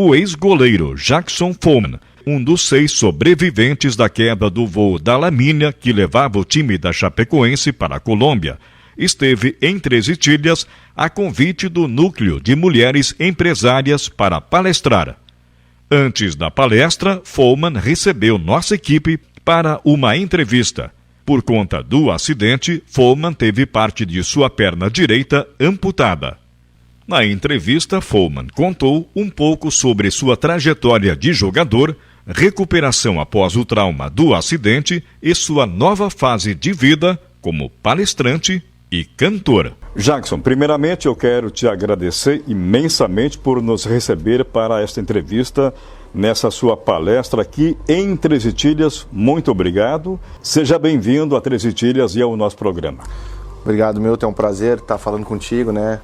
o ex-goleiro Jackson Follmann, um dos 6 sobreviventes da queda do voo da Lamínia que levava o time da Chapecoense para a Colômbia, esteve em Três Itilhas a convite do Núcleo de Mulheres Empresárias para palestrar. Antes da palestra, Follmann recebeu nossa equipe para uma entrevista. Por conta do acidente, Follmann teve parte de sua perna direita amputada. Na entrevista, Follmann contou um pouco sobre sua trajetória de jogador, recuperação após o trauma do acidente e sua nova fase de vida como palestrante e cantor. Jackson, primeiramente eu quero te agradecer imensamente por nos receber para esta entrevista nessa sua palestra aqui em Três Itilhas. Muito obrigado. Seja bem-vindo a Três Itilhas e ao nosso programa. Obrigado, Milton. É um prazer estar falando contigo, né?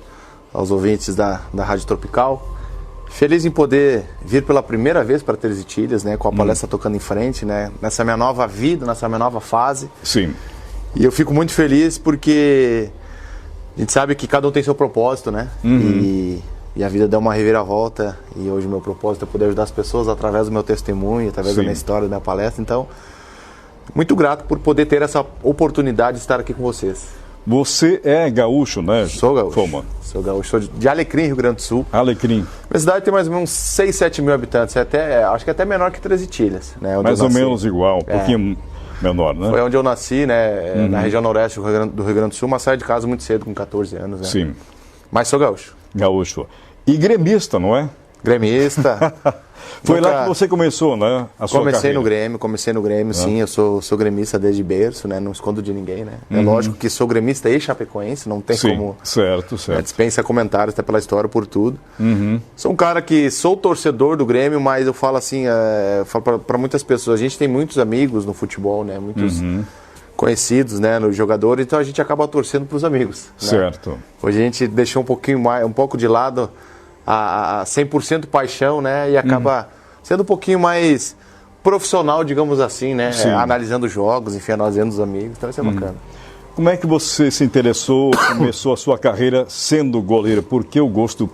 Aos ouvintes da Rádio Tropical. Feliz em poder vir pela primeira vez para Três Itilhas, né? Com a palestra tocando em frente, né? Nessa minha nova vida, nessa minha nova fase. Sim. E eu fico muito feliz porque a gente sabe que cada um tem seu propósito, né? E a vida deu uma reviravolta e hoje o meu propósito é poder ajudar as pessoas através do meu testemunho, através da minha história, da minha palestra. Então, muito grato por poder ter essa oportunidade de estar aqui com vocês. Você é gaúcho, né? Sou gaúcho. Follmann. Sou gaúcho. Sou de Alecrim, Rio Grande do Sul. Alecrim. Minha cidade tem mais ou menos 6, 7 mil habitantes. Acho que é até menor que Três Itilhas, né? Mais ou menos igual, um pouquinho menor, né? Foi onde eu nasci, né? Na região noroeste do Rio Grande do Sul, mas saí de casa muito cedo, com 14 anos, né? Sim. Mas sou gaúcho. Gaúcho. E gremista, não é? Gremista. Foi lá que você começou, né? A sua carreira. Comecei no Grêmio, sim. Eu sou gremista desde berço, né? Não escondo de ninguém, né? É lógico que sou gremista e chapecoense, não tem como... Certo. Dispensa comentários, até pela história, por tudo. Sou um cara que sou torcedor do Grêmio, mas eu falo assim, falo para muitas pessoas, a gente tem muitos amigos no futebol, né? Muitos conhecidos, né? No jogador, então a gente acaba torcendo para os amigos. Né? Certo. Hoje a gente deixou um pouco de lado a 100% paixão, né? E acaba sendo um pouquinho mais profissional, digamos assim, né? Analisando jogos, enfim, analisando os amigos. Então isso é bacana. Como é que você se interessou, começou a sua carreira sendo goleiro? Por que o gosto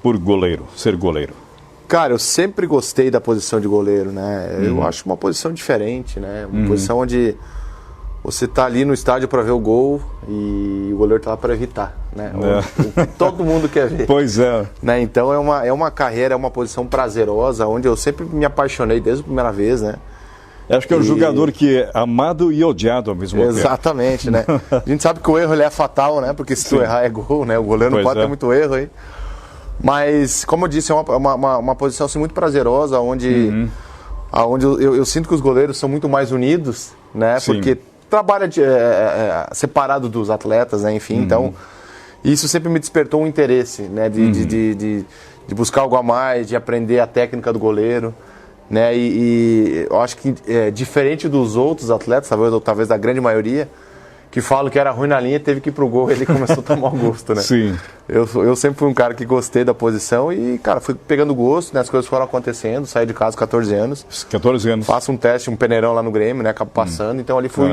por goleiro, ser goleiro? Cara, eu sempre gostei da posição de goleiro, né? Eu acho uma posição diferente, né? Uma posição onde você tá ali no estádio para ver o gol e o goleiro tá lá para evitar, né? O que todo mundo quer ver. Pois é. Né? Então é uma carreira, é uma posição prazerosa, onde eu sempre me apaixonei desde a primeira vez, né? Acho que é um jogador que é amado e odiado ao mesmo tempo. Exatamente, né? A gente sabe que o erro ele é fatal, né? Porque se tu errar é gol, né? O goleiro não pode ter muito erro aí. Mas, como eu disse, é uma posição assim, muito prazerosa, onde eu sinto que os goleiros são muito mais unidos, né? Sim. Porque trabalha separado dos atletas, né? Enfim, então isso sempre me despertou um interesse, né? De buscar algo a mais, de aprender a técnica do goleiro, né? E eu acho que diferente dos outros atletas, talvez da grande maioria, que falam que era ruim na linha, teve que ir pro gol e ele começou a tomar gosto, né? Sim. Eu sempre fui um cara que gostei da posição e, cara, fui pegando gosto, né? As coisas foram acontecendo, saí de casa com 14 anos. 14 anos. Faço um teste, um peneirão lá no Grêmio, né? Acabo passando, então ali fui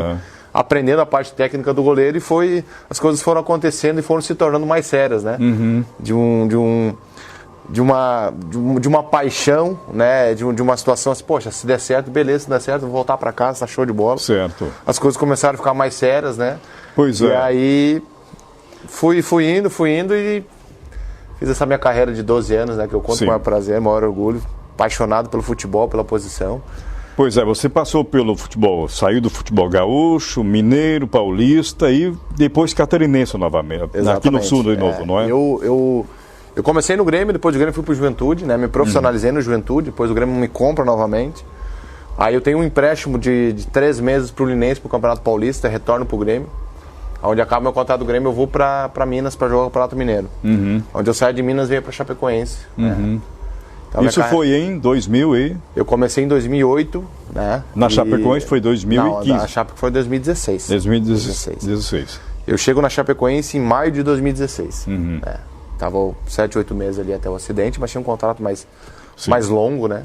aprendendo a parte técnica do goleiro e as coisas foram acontecendo e foram se tornando mais sérias, né? De uma paixão, né? De uma situação assim, poxa, se der certo, beleza, se der certo, vou voltar para casa, tá show de bola. Certo. As coisas começaram a ficar mais sérias, né? Pois é. E aí fui indo e fiz essa minha carreira de 12 anos, né? Que eu conto com o maior prazer, maior orgulho, apaixonado pelo futebol, pela posição. Pois é, você passou pelo futebol, saiu do futebol gaúcho, mineiro, paulista e depois catarinense novamente. Exatamente. Aqui no sul de novo, não é? Eu comecei no Grêmio, depois do Grêmio fui pro Juventude, né? Me profissionalizei no Juventude, depois o Grêmio me compra novamente. Aí eu tenho um empréstimo de 3 meses pro Linense, pro Campeonato Paulista, retorno pro Grêmio. Onde acaba meu contrato do Grêmio, eu vou pra Minas para jogar o Campeonato Mineiro. Onde eu saio de Minas e venho pra Chapecoense. Né? Então, isso foi em 2000 e... Eu comecei em 2008, né? Na Chapecoense foi 2015? Não, na Chapecoense foi 2016. 2016. Eu chego na Chapecoense em maio de 2016. Né? Tava 7, 8 meses ali até o acidente, mas tinha um contrato mais longo, né?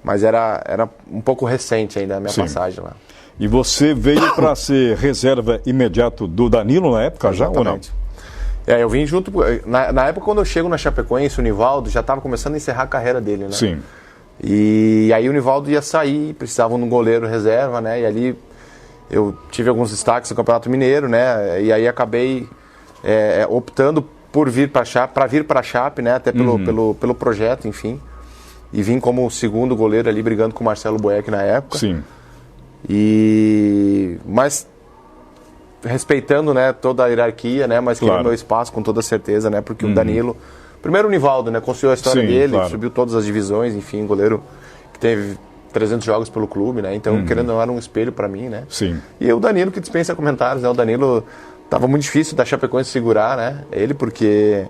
Mas era um pouco recente ainda a minha passagem lá. E você veio para ser reserva imediato do Danilo na época? Exatamente. Já ou não? Eu vim junto... Na época, quando eu chego na Chapecoense, o Nivaldo já estava começando a encerrar a carreira dele, né? Sim. E aí o Nivaldo ia sair, precisavam de um goleiro reserva, né? E ali eu tive alguns destaques no Campeonato Mineiro, né? E aí acabei optando por vir para a Chape, né? Até pelo projeto, enfim. E vim como segundo goleiro ali, brigando com o Marcelo Boeck na época. Sim. Mas respeitando, né, toda a hierarquia, né? Mas querendo meu espaço com toda certeza, né? Porque o Danilo... Primeiro o Nivaldo, né? Construiu a história dele, subiu todas as divisões, enfim, um goleiro que teve 300 jogos pelo clube, né? Então, querendo ou não, era um espelho para mim, né? Sim. E o Danilo, que dispensa comentários, né? O Danilo tava muito difícil da Chapecoense segurar, né? Ele, porque...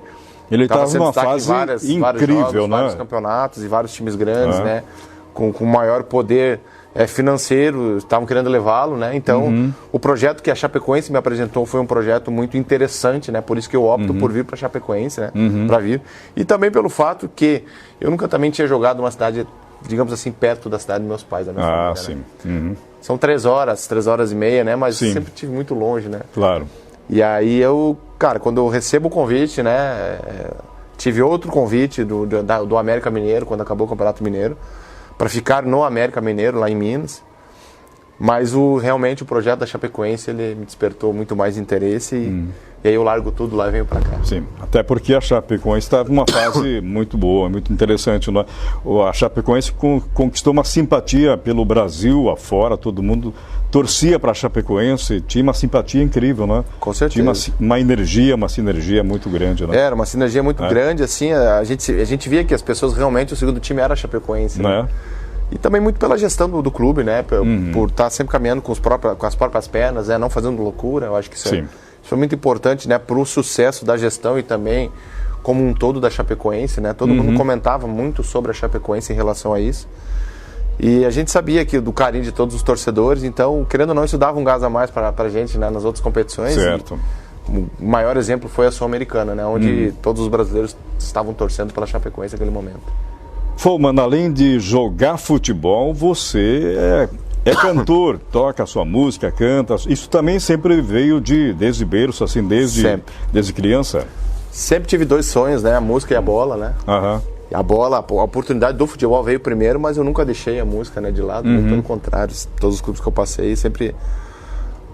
Ele estava numa fase incrível, jogos, né? Vários campeonatos e vários times grandes, né? Com maior poder financeiro, estavam querendo levá-lo, né? Então, o projeto que a Chapecoense me apresentou foi um projeto muito interessante, né? Por isso que eu opto por vir para a Chapecoense, né? Para vir. E também pelo fato que eu nunca também tinha jogado numa cidade, digamos assim, perto da cidade dos meus pais, da minha família, sim. Né? São 3 horas e meia, né? Mas sempre estive muito longe, né? Claro. E aí cara, quando eu recebo o convite, né? Tive outro convite do América Mineiro, quando acabou o Campeonato Mineiro, para ficar no América Mineiro, lá em Minas. Mas realmente o projeto da Chapecoense, ele me despertou muito mais interesse e aí eu largo tudo lá e venho para cá. Sim, até porque a Chapecoense estava numa fase muito boa, muito interessante, né? A Chapecoense conquistou uma simpatia pelo Brasil afora, todo mundo torcia para a Chapecoense, tinha uma simpatia incrível, né? Com certeza. Tinha uma sinergia muito grande, né? Era uma sinergia muito grande, assim, a gente via que as pessoas realmente, o segundo time era a Chapecoense, né? E também muito pela gestão do clube, né? Por estar sempre caminhando com as próprias pernas, né? Não fazendo loucura. Eu acho que isso é muito importante, né? Para o sucesso da gestão e também como um todo da Chapecoense, né? Todo mundo comentava muito sobre a Chapecoense em relação a isso. E a gente sabia que do carinho de todos os torcedores, então, querendo ou não, isso dava um gás a mais para a gente, né? Nas outras competições. Certo. O maior exemplo foi a Sul-Americana, né? Onde todos os brasileiros estavam torcendo pela Chapecoense naquele momento. Foman, além de jogar futebol, você é cantor, toca a sua música, canta. Isso também sempre veio desde berço, assim, desde criança? Sempre tive 2 sonhos, né? A música e a bola, né? A bola, a oportunidade do futebol veio primeiro, mas eu nunca deixei a música, né, de lado. Pelo contrário, todos os clubes que eu passei, sempre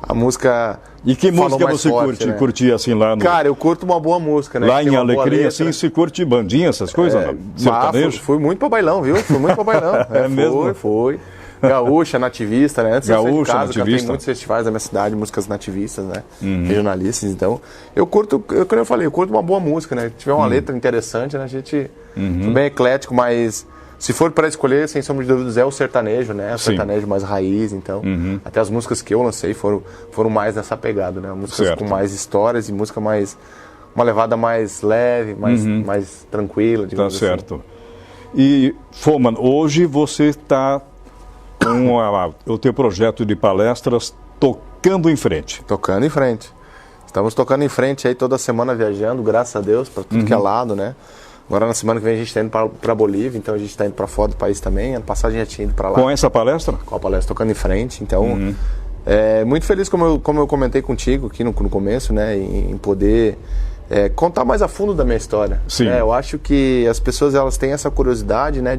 a música. E que música você forte, curtia assim lá no... Cara, eu curto uma boa música, né? Lá em Alecrim, assim, se curte bandinha, essas coisas? Sertanejo? Fui muito pra bailão, viu? Fui muito pra bailão. Mesmo? Foi. Gaúcha, nativista, né? Antes Gaúcha, de casa, nativista. tem muitos festivais da minha cidade, músicas nativistas, né? Regionalistas, então. Eu curto, como eu falei, eu curto uma boa música, né? Se tiver uma letra interessante, né? A gente. Bem eclético, mas se for para escolher, sem sombra de dúvidas, é o sertanejo, né? O sertanejo mais raiz, então. Até as músicas que eu lancei foram mais nessa pegada, né? Músicas com mais histórias e música mais. Uma levada mais leve, mais tranquila, digamos assim. Tá certo. E, Foman, hoje você está com o teu projeto de palestras tocando em frente. Tocando em frente. Estamos tocando em frente aí toda semana viajando, graças a Deus, para tudo que é lado, né? Agora na semana que vem a gente está indo para Bolívia, então a gente está indo para fora do país também. Ano passado a gente já tinha ido para lá. Com essa palestra? Com a palestra Tocando em Frente, então... muito feliz, como eu comentei contigo aqui no começo, né? Em poder contar mais a fundo da minha história. Sim. Eu acho que as pessoas elas têm essa curiosidade, né?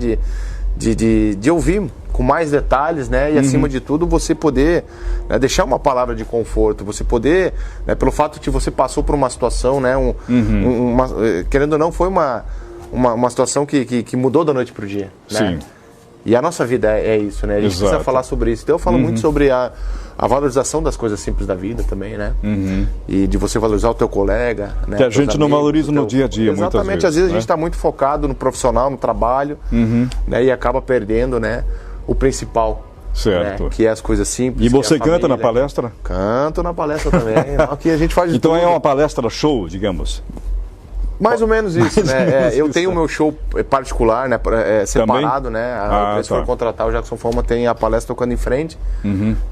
De ouvir com mais detalhes, né? E acima de tudo você poder, né, deixar uma palavra de conforto, você poder, né, pelo fato de que você passou por uma situação, né? Querendo ou não, foi uma situação que mudou da noite para o dia. Né? Sim. E a nossa vida é isso, né? A gente precisa falar sobre isso. Então eu falo muito sobre a valorização das coisas simples da vida também, né? E de você valorizar o teu colega, né? Que a gente não valoriza no dia a dia, muitas vezes. Exatamente, às vezes a gente está muito focado no profissional, no trabalho, né? E acaba perdendo, né, o principal. Certo. Né? Que é as coisas simples. E você canta família, na palestra? Canto na palestra também. Aqui a gente faz então tudo. É uma palestra show, digamos. Mais ou menos isso, né? Eu tenho o meu show particular, né? Separado, também? né? Se for contratar o Jackson Foman, tem a palestra Tocando em Frente,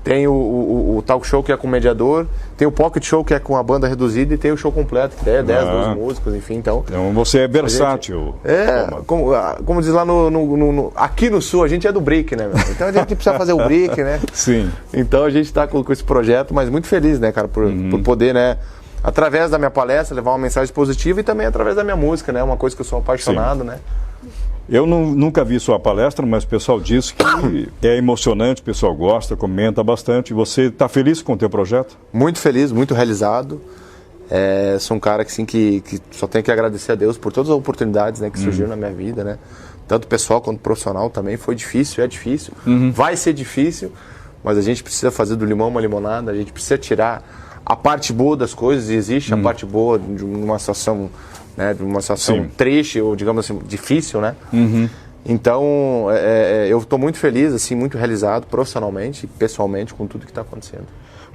tem o talk show que é com o mediador, tem o pocket show que é com a banda reduzida e tem o show completo, que é 10, 12 músicas, enfim, então você é versátil. Como diz lá aqui no Sul, a gente é do break, né? Então a gente precisa fazer o break, né? Sim. Então a gente tá com esse projeto, mas muito feliz, né, cara, por poder, né? através da minha palestra, levar uma mensagem positiva e também através da minha música, né? Uma coisa que eu sou apaixonado, né? Eu nunca vi sua palestra, mas o pessoal diz que é emocionante, o pessoal gosta, comenta bastante. Você está feliz com o teu projeto? Muito feliz, muito realizado. Sou um cara que, assim, que só tenho que agradecer a Deus por todas as oportunidades, né, que surgiram na minha vida, né? Tanto pessoal quanto profissional também. Foi difícil, é difícil. Vai ser difícil, mas a gente precisa fazer do limão uma limonada, a gente precisa tirar a parte boa das coisas, e existe a parte boa de uma situação, né, de uma situação triste, ou digamos assim, difícil, né? Então, eu estou muito feliz, assim, muito realizado profissionalmente e pessoalmente com tudo que está acontecendo.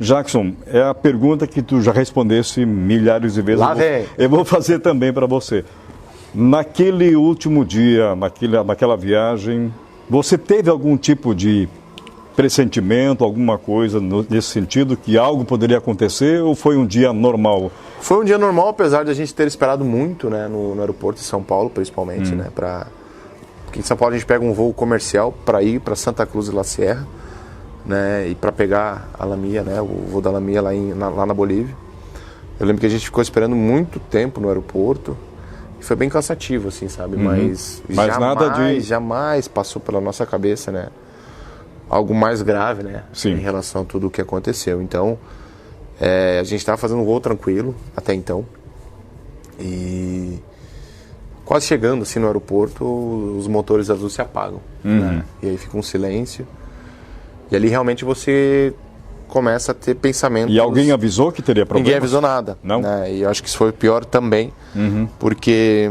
Jackson, é a pergunta que tu já respondesse milhares de vezes. Lá vem. Eu vou fazer também para você. Naquele último dia, naquela viagem, você teve algum tipo de pressentimento, alguma coisa nesse sentido, que algo poderia acontecer, ou foi um dia normal? Foi um dia normal, apesar de a gente ter esperado muito, né, no aeroporto de São Paulo, principalmente, né, porque em São Paulo a gente pega um voo comercial para ir para Santa Cruz de la Sierra, né, e para pegar a Lamia, né, o voo da Lamia lá na Bolívia. Eu lembro que a gente ficou esperando muito tempo no aeroporto, e foi bem cansativo, assim, sabe, mas jamais passou pela nossa cabeça, né, algo mais grave, né, em relação a tudo o que aconteceu. Então, a gente estava fazendo um voo tranquilo até então, e quase chegando assim no aeroporto, os motores da luz se apagam, né? E aí fica um silêncio, e ali realmente você começa a ter pensamentos. E alguém avisou que teria problema? Ninguém avisou nada. Não? Né? E eu acho que isso foi o pior também, porque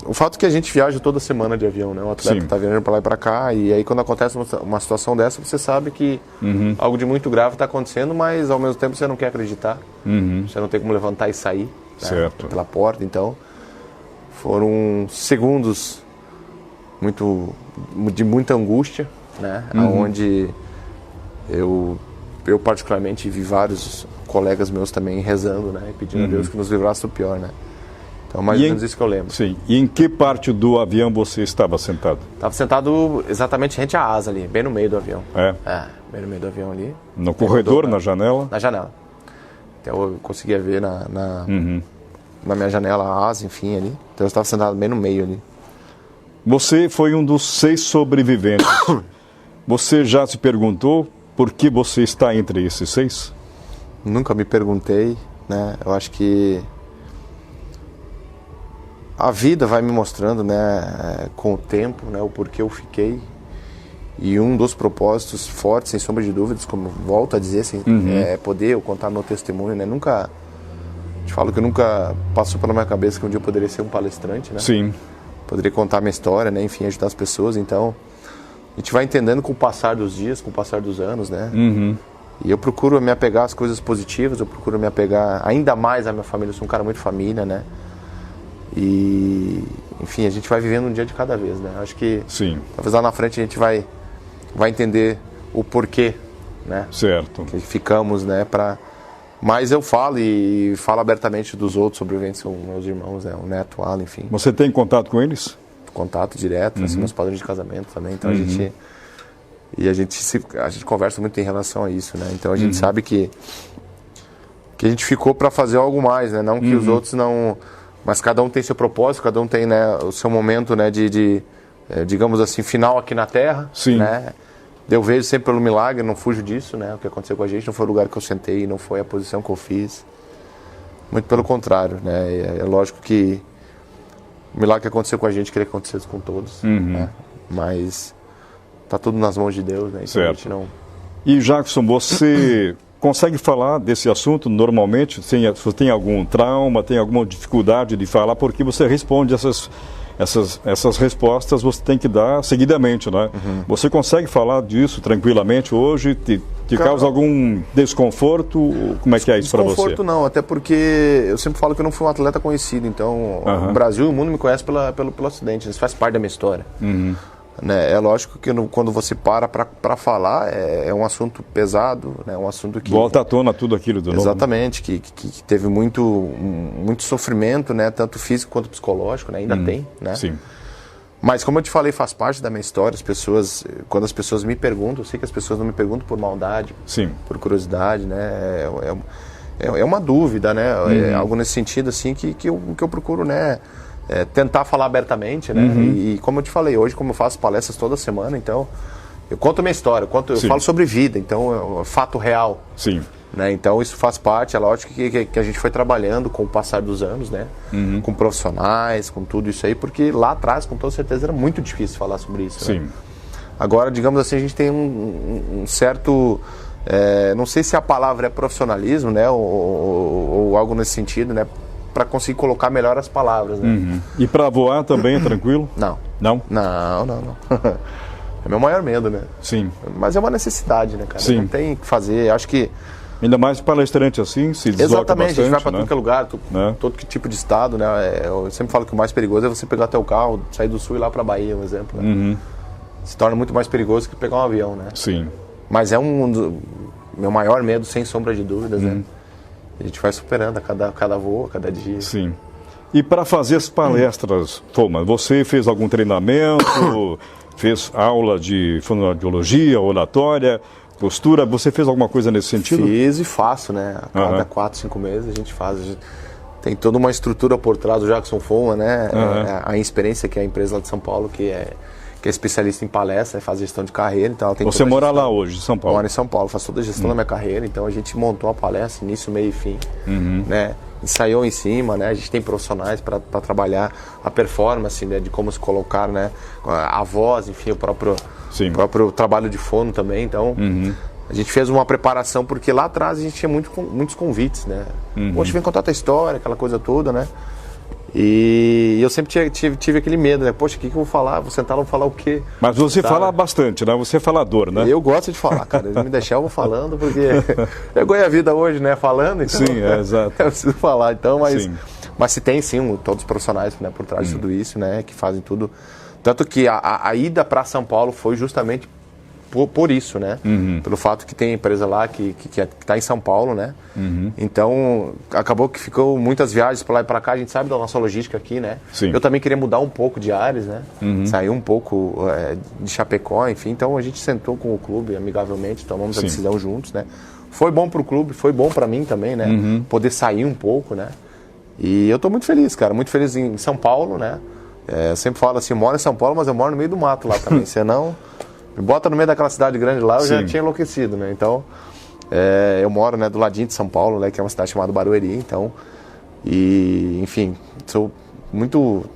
o fato é que a gente viaja toda semana de avião, né? O atleta está viajando para lá e para cá, e aí quando acontece uma situação dessa, você sabe que algo de muito grave está acontecendo, mas ao mesmo tempo você não quer acreditar, você não tem como levantar e sair, né, pela porta. Então foram segundos de muita angústia, né? Onde eu particularmente vi vários colegas meus também rezando, né? Pedindo a Deus que nos livrasse do pior, né? Então, mais ou menos isso que eu lembro. Sim. E em que parte do avião você estava sentado? Estava sentado exatamente rente à asa ali, bem no meio do avião. Bem no meio do avião ali. No corredor, na janela? Na janela. Então eu conseguia ver na minha janela a asa, enfim, ali. Então eu estava sentado bem no meio ali. Você foi um dos 6 sobreviventes. Você já se perguntou por que você está entre esses 6? Nunca me perguntei, né? Eu acho que a vida vai me mostrando, né, com o tempo, né, o porquê eu fiquei. E um dos propósitos fortes, sem sombra de dúvidas, como volto a dizer, assim, é poder eu contar meu testemunho, né? Te falo que nunca passou pela minha cabeça que um dia eu poderia ser um palestrante, né? Sim. Poderia contar minha história, né? Enfim, ajudar as pessoas. Então, a gente vai entendendo com o passar dos dias, com o passar dos anos, né? E eu procuro me apegar às coisas positivas, eu procuro me apegar ainda mais à minha família. Eu sou um cara muito família, né? E, enfim, a gente vai vivendo um dia de cada vez, né? Acho que talvez lá na frente a gente vai entender o porquê, né? Certo. Que ficamos, né? Mas eu falo e falo abertamente dos outros sobreviventes, são meus irmãos, né? O Neto, o Alan, enfim. Você tem contato com eles? Contato direto, assim, meus padrinhos de casamento também. Então a gente conversa muito em relação a isso, né? Então a gente sabe que a gente ficou para fazer algo mais, né? Não que os outros não... Mas cada um tem seu propósito, cada um tem, né, o seu momento, né, digamos assim, final aqui na Terra. Né? Eu vejo sempre pelo milagre, não fujo disso, né? O que aconteceu com a gente não foi o lugar que eu sentei, não foi a posição que eu fiz. Muito pelo contrário, né? É lógico que o milagre que aconteceu com a gente queria que acontecesse com todos, né? Mas tá tudo nas mãos de Deus, né? Então a gente não... E Jackson, você consegue falar desse assunto normalmente? Você tem algum trauma, tem alguma dificuldade de falar? Porque você responde essas respostas, você tem que dar seguidamente, né? Você consegue falar disso tranquilamente hoje? Te causa algum desconforto? Como é que é isso para você? Desconforto não, até porque eu sempre falo que eu não fui um atleta conhecido, então o Brasil e o mundo me conhecem pelo Ocidente, isso faz parte da minha história. Né? É lógico que quando você para falar, é um assunto pesado, né? É um assunto que... Volta à tona tudo aquilo do novo. Exatamente, que teve muito sofrimento, né? Tanto físico quanto psicológico, né? Ainda tem, né? Sim. Mas como eu te falei, faz parte da minha história. Quando as pessoas me perguntam, eu sei que as pessoas não me perguntam por maldade, por curiosidade, né? é uma dúvida, né? É algo nesse sentido, assim, que eu procuro, né? Tentar falar abertamente, né? E como eu te falei, hoje, como eu faço palestras toda semana, então eu conto a minha história, eu falo sobre vida, então é fato real. Sim. Né? Então isso faz parte, é lógico que a gente foi trabalhando com o passar dos anos, né? Com profissionais, com tudo isso aí, porque lá atrás, com toda certeza, era muito difícil falar sobre isso. Sim. Né? Agora, digamos assim, a gente tem um certo... não sei se a palavra é profissionalismo, né? Ou algo nesse sentido, né? Para conseguir colocar melhor as palavras, né? E para voar também é tranquilo? Não. Não? Não. É meu maior medo, né? Sim. Mas é uma necessidade, né, cara? Sim. Não tem o que fazer. Acho que... Ainda mais palestrante assim, se desloca Exatamente, bastante, a gente vai para né? tudo que é lugar, Né? todo que tipo de estado, né? Eu sempre falo que o mais perigoso é você pegar teu carro, sair do sul e ir lá para Bahia, um exemplo. Né? Se torna muito mais perigoso que pegar um avião, né? Sim. Mas é meu maior medo, sem sombra de dúvidas, né? A gente vai superando a cada voo, a cada dia. Sim. E para fazer as palestras, Foman, você fez algum treinamento, fez aula de fonoaudiologia, oratória, postura, você fez alguma coisa nesse sentido? Fiz e faço, né? A cada 4, 5 meses a gente faz. Tem toda uma estrutura por trás do Jackson Foman, né? A Inexperiência, que é a empresa lá de São Paulo, que é especialista em palestra, faz gestão de carreira. Então ela tem Você mora lá hoje, em São Paulo? Eu moro em São Paulo, faço toda a gestão da minha carreira. Então a gente montou a palestra, início, meio e fim, né? Ensaiou em cima, né? A gente tem profissionais para trabalhar a performance, né? De como se colocar, né? A voz, enfim, o próprio trabalho de fono também. Então a gente fez uma preparação, porque lá atrás a gente tinha muitos convites, né? Poxa, vem contar a tua história, aquela coisa toda, né? E eu sempre tive aquele medo, né? Poxa, o que eu vou falar? Vou sentar lá, vou falar o quê? Mas você fala bastante, né? Você é falador, né? Eu gosto de falar, cara. Se me deixar, eu vou falando, porque eu ganho a vida hoje, né? Falando, então... Sim, exato. Eu preciso falar, então, mas se tem, sim, todos os profissionais, né, por trás de tudo isso, né? Que fazem tudo. Tanto que a ida para São Paulo foi justamente por isso, né? Pelo fato que tem empresa lá que está em São Paulo, né? Então, acabou que ficou muitas viagens para lá e para cá. A gente sabe da nossa logística aqui, né? Sim. Eu também queria mudar um pouco de áreas, né? Sair um pouco de Chapecó, enfim. Então, a gente sentou com o clube amigavelmente, tomamos a decisão juntos, né? Foi bom para o clube, foi bom para mim também, né? Poder sair um pouco, né? E eu estou muito feliz, cara. Muito feliz em São Paulo, né? Eu sempre falo assim, eu moro em São Paulo, mas eu moro no meio do mato lá também. Senão... Me bota no meio daquela cidade grande lá, eu já tinha enlouquecido, né? Então, eu moro, né, do ladinho de São Paulo, né, que é uma cidade chamada Barueri, então... E, enfim, estou muito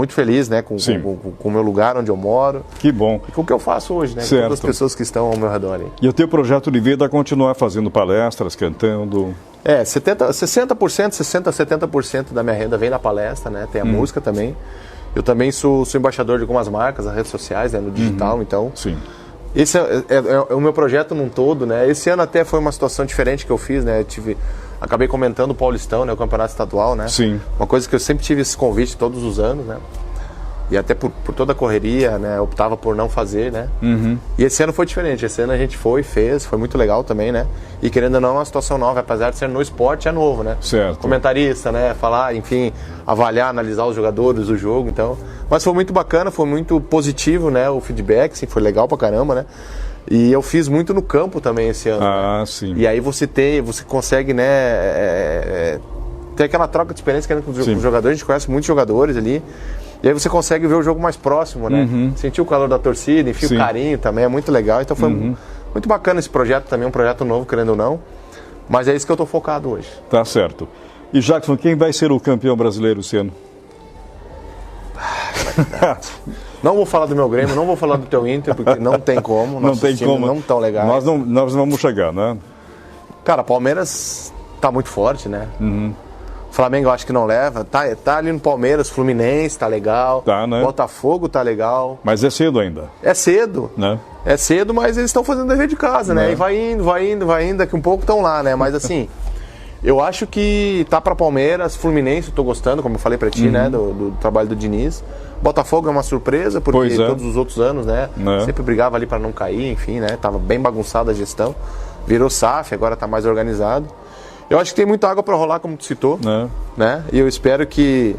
feliz, né, com o meu lugar onde eu moro. Que bom. E com o que eu faço hoje, né? Certo. Com todas as pessoas que estão ao meu redor aí. E o teu projeto de vida é continuar fazendo palestras, cantando? 70% da minha renda vem na palestra, né? Tem a música também. Eu também sou embaixador de algumas marcas, nas redes sociais, né, no digital, então... Sim. Esse é o meu projeto num todo, né? Esse ano até foi uma situação diferente que eu fiz, né? Acabei comentando o Paulistão, né? O campeonato estadual, né? Sim. Uma coisa que eu sempre tive esse convite todos os anos, né? E até por toda a correria, né? Optava por não fazer, né? E esse ano foi diferente. Esse ano a gente fez, foi muito legal também, né? E querendo ou não, é uma situação nova, apesar de ser no esporte, é novo, né? Certo. Comentarista, né? Falar, enfim, avaliar, analisar os jogadores do jogo, então... Mas foi muito bacana, foi muito positivo, né? O feedback, assim, foi legal pra caramba, né? E eu fiz muito no campo também esse ano. Ah, né? sim. E aí você consegue, né? Ter aquela troca de experiência com os jogadores, a gente conhece muitos jogadores ali. E aí você consegue ver o jogo mais próximo, né? Sentir o calor da torcida, enfim, o carinho também, é muito legal. Então foi muito bacana esse projeto também, um projeto novo, querendo ou não. Mas é isso que eu estou focado hoje. Tá certo. E Jackson, quem vai ser o campeão brasileiro esse ano? Não vou falar do meu Grêmio, não vou falar do teu Inter, porque não tem como. Não tem como. Não tão legal. Nós vamos chegar, né? Cara, Palmeiras tá muito forte, né? Flamengo eu acho que não leva. Tá ali no Palmeiras, Fluminense tá legal. Tá, né? Botafogo tá legal. Mas é cedo ainda. É cedo. Né? É cedo, mas eles estão fazendo o dever de casa, né? E vai indo, daqui um pouco estão lá, né? Mas assim, eu acho que tá pra Palmeiras, Fluminense, eu tô gostando, como eu falei pra ti, né? Do trabalho do Diniz. Botafogo é uma surpresa, porque todos os outros anos, né? Sempre brigava ali pra não cair, enfim, né? Tava bem bagunçada a gestão. Virou SAF, agora tá mais organizado. Eu acho que tem muita água para rolar, como tu citou, né? E eu espero que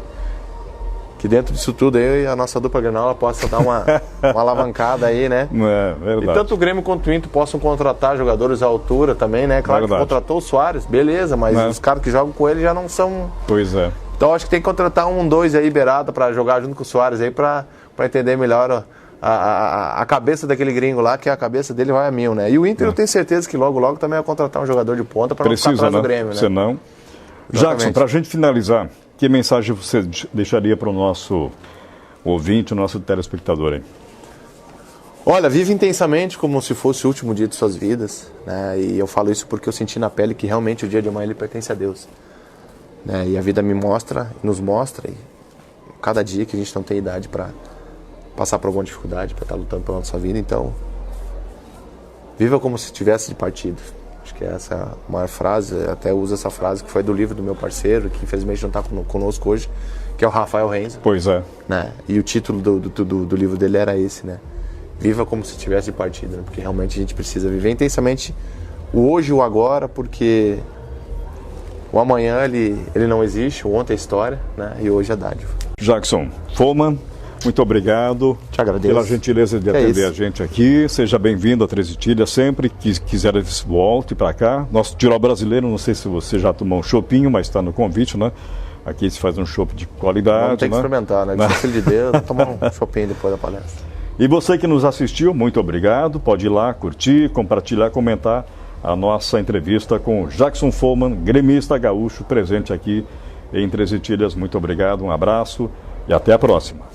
que dentro disso tudo eu e a nossa dupla Grenal ela possa dar uma alavancada aí, né? É verdade. E tanto o Grêmio quanto o Inter possam contratar jogadores à altura também, né? Claro que contratou o Soares, beleza, mas os caras que jogam com ele já não são... Pois é. Então acho que tem que contratar 2 aí beirada para jogar junto com o Soares aí para entender melhor a cabeça daquele gringo lá, que a cabeça dele vai a 1000, né? E o Inter eu tenho certeza que logo também vai contratar um jogador de ponta para não ficar atrás do Grêmio, né? Senão... Jackson, para a gente finalizar, que mensagem você deixaria para o nosso ouvinte, o nosso telespectador aí? Olha, vive intensamente como se fosse o último dia de suas vidas, né? E eu falo isso porque eu senti na pele que realmente o dia de amanhã ele pertence a Deus, né? E a vida me mostra, nos mostra, e cada dia que a gente não tem idade para passar por alguma dificuldade, para estar lutando pela nossa vida, então viva como se tivesse de partido. Acho que essa é a maior frase, até uso essa frase que foi do livro do meu parceiro, que infelizmente não está conosco hoje, que é o Rafael Renzo. Pois é. Né? E o título do livro dele era esse, né? Viva como se tivesse de partido, né? Porque realmente a gente precisa viver intensamente o hoje e o agora, porque o amanhã ele não existe, o ontem é história, né? E hoje é dádiva. Jackson Foman, muito obrigado. Te agradeço. Pela gentileza de atender a gente aqui. Seja bem-vindo a Três Itilhas. Sempre que quiser, volte para cá. Nosso Tirol brasileiro, não sei se você já tomou um chopinho, mas está no convite, né? Aqui se faz um chopp de qualidade. Vamos ter que experimentar, né? Que filho de Deus, vamos tomar um chopinho depois da palestra. E você que nos assistiu, muito obrigado. Pode ir lá, curtir, compartilhar, comentar a nossa entrevista com Jackson Foman, gremista gaúcho, presente aqui em Três Itilhas. Muito obrigado, um abraço e até a próxima.